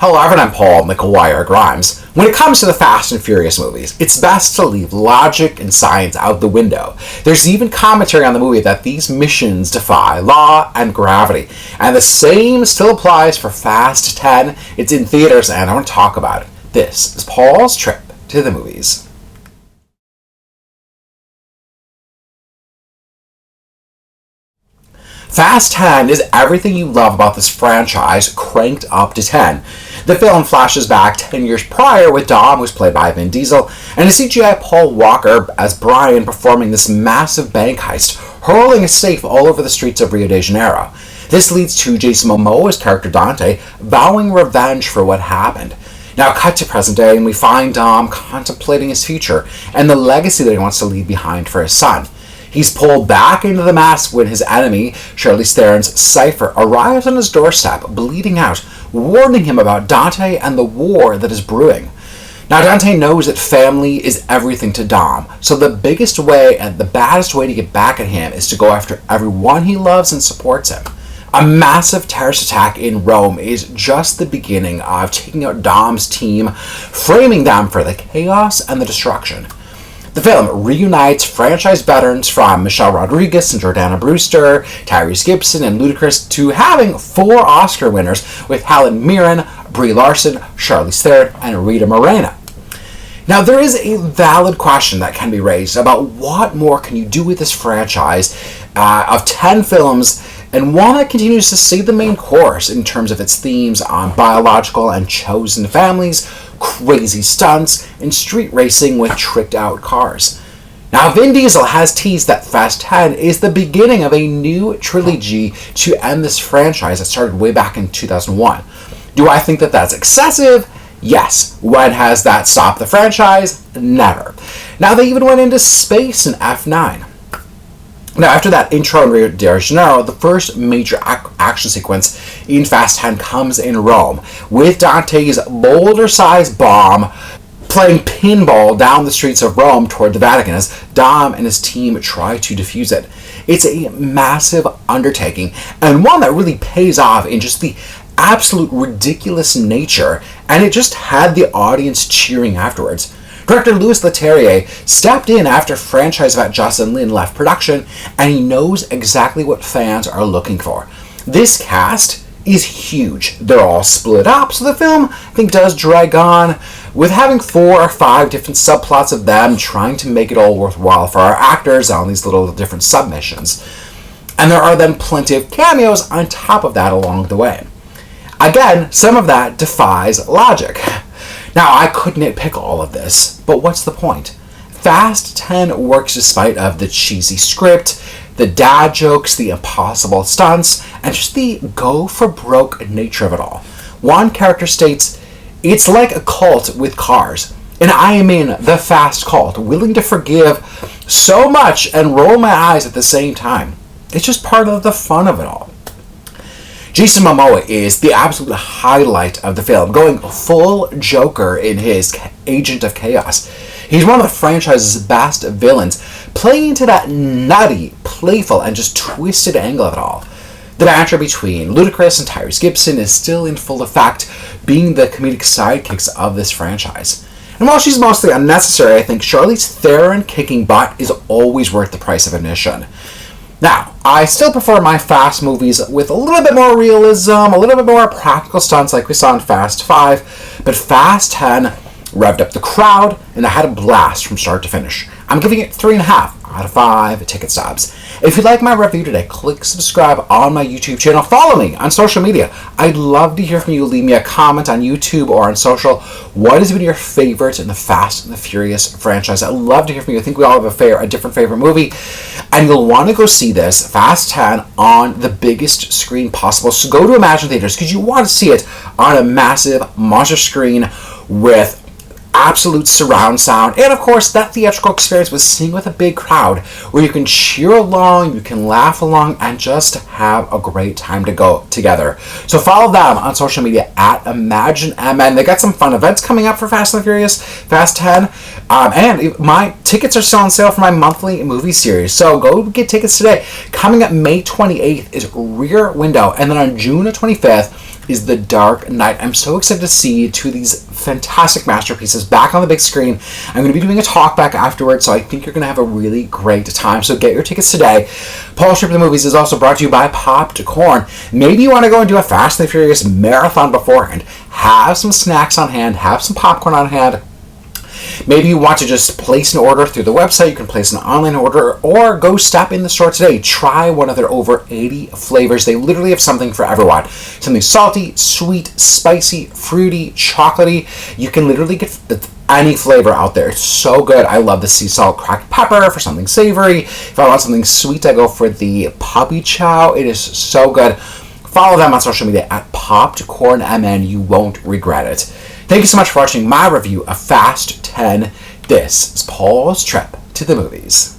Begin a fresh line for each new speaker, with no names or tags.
However, I'm Paul McGuire Grimes. When it comes to the Fast and Furious movies, it's best to leave logic and science out the window. There's even commentary on the movie that these missions defy law and gravity. And the same still applies for Fast 10. It's in theaters and I want to talk about it. This is Paul's trip to the movies. Fast 10 is everything you love about this franchise cranked up to 10. The film flashes back 10 years prior with Dom, who's played by Vin Diesel, and a CGI Paul Walker as Brian performing this massive bank heist, hurling a safe all over the streets of Rio de Janeiro. This leads to Jason Momoa's character Dante vowing revenge for what happened. Now cut to present day and we find Dom contemplating his future and the legacy that he wants to leave behind for his son. He's pulled back into the mess when his enemy, Charlize Theron's Cypher, arrives on his doorstep, bleeding out, warning him about Dante and the war that is brewing. Now, Dante knows that family is everything to Dom, so the biggest way and the baddest way to get back at him is to go after everyone he loves and supports him. A massive terrorist attack in Rome is just the beginning of taking out Dom's team, framing them for the chaos and the destruction. The film reunites franchise veterans from Michelle Rodriguez and Jordana Brewster, Tyrese Gibson, and Ludacris to having 4 Oscar winners with Helen Mirren, Brie Larson, Charlize Theron, and Rita Moreno. Now, there is a valid question that can be raised about what more can you do with this franchise of 10 films, and one that continues to stay the main course in terms of its themes on biological and chosen families, crazy stunts, and street racing with tricked out cars. Now, Vin Diesel has teased that Fast 10 is the beginning of a new trilogy to end this franchise that started way back in 2001. Do I think that that's excessive? Yes. When has that stopped the franchise? Never. Now, they even went into space in F9. Now, after that intro in Rio de Janeiro, the first major action sequence in Fast 10 comes in Rome, with Dante's boulder-sized bomb playing pinball down the streets of Rome toward the Vatican as Dom and his team try to defuse it. It's a massive undertaking, and one that really pays off in just the absolute ridiculous nature, and it just had the audience cheering afterwards. Director Louis Leterrier stepped in after franchise vet Jocelyn Lin left production, and he knows exactly what fans are looking for. This cast is huge. They're all split up, so the film, I think, does drag on, with having 4 or 5 different subplots of them trying to make it all worthwhile for our actors on these little different submissions. And there are then plenty of cameos on top of that along the way. Again, some of that defies logic. Now, I could nitpick all of this, but what's the point? Fast 10 works despite of the cheesy script, the dad jokes, the impossible stunts, and just the go-for-broke nature of it all. One character states, "It's like a cult with cars, and I am in the fast cult, willing to forgive so much and roll my eyes at the same time. It's just part of the fun of it all." Jason Momoa is the absolute highlight of the film, going full Joker in his Agent of Chaos. He's one of the franchise's best villains, playing into that nutty, playful, and just twisted angle of it all. The banter between Ludacris and Tyrese Gibson is still in full effect, being the comedic sidekicks of this franchise. And while she's mostly unnecessary, I think Charlize Theron kicking butt is always worth the price of admission. Now, I still prefer my Fast movies with a little bit more realism, a little bit more practical stunts like we saw in Fast 5, but Fast 10 revved up the crowd, and I had a blast from start to finish. I'm giving it 3.5 out of 5 ticket stubs. If you like my review today, click subscribe on my YouTube channel. Follow me on social media. I'd love to hear from you. Leave me a comment on YouTube or on social. What has been your favorite in the Fast and the Furious franchise? I'd love to hear from you. I think we all have a different favorite movie, and you'll want to go see this, Fast 10, on the biggest screen possible. So go to Imagine Theaters because you want to see it on a massive monster screen with absolute surround sound, and of course that theatrical experience with seeing with a big crowd where you can cheer along, you can laugh along, and just have a great time to go together. So follow them on social media at ImagineMN. They got some fun events coming up for Fast and the Furious, Fast 10, and my tickets are still on sale for my monthly movie series, so go get tickets today. Coming up May 28th is Rear Window, and then on June 25th, is The Dark Knight. I'm so excited to see two of these fantastic masterpieces back on the big screen. I'm going to be doing a talk back afterwards, so I think you're going to have a really great time. So get your tickets today. Paul's Trip to the Movies is also brought to you by Popcorn. Maybe you want to go and do a Fast and the Furious marathon beforehand. Have some snacks on hand, have some popcorn on hand. Maybe you want to just place an order through the website. You can place an online order or go stop in the store today. Try one of their over 80 flavors. They literally have something for everyone. Something salty, sweet, spicy, fruity, chocolatey. You can literally get any flavor out there. It's so good. I love the sea salt cracked pepper for something savory. If I want something sweet, I go for the puppy chow. It is so good. Follow them on social media at PopcornMN. You won't regret it. Thank you so much for watching my review of Fast 10. This is Paul's Trip to the Movies.